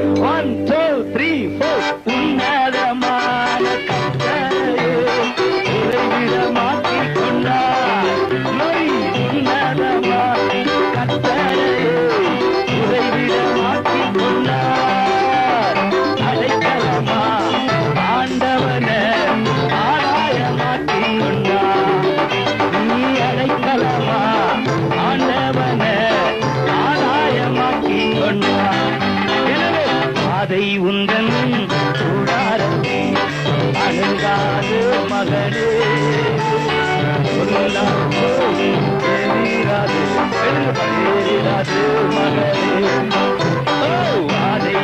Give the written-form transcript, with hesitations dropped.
1, 2, 3, 4 உன்னதமான கர்த்தரே உறைவிடமாக்கிக் கொண்டார். உன்னதமான கர்த்தரே உறைவிடமாக்கிக் கொண்டார். அடைக்கலமா ஆண்டவனே ஆதாயமாக்கிக் கொண்டார். நீ அடைக்கலமா ஆண்டவனே ஆதாயமாக்கிக் கொண்டார். எனவே அதை உந்தன் கூடாரமே அணுகாது மகனே எதிராது மகனே. அதை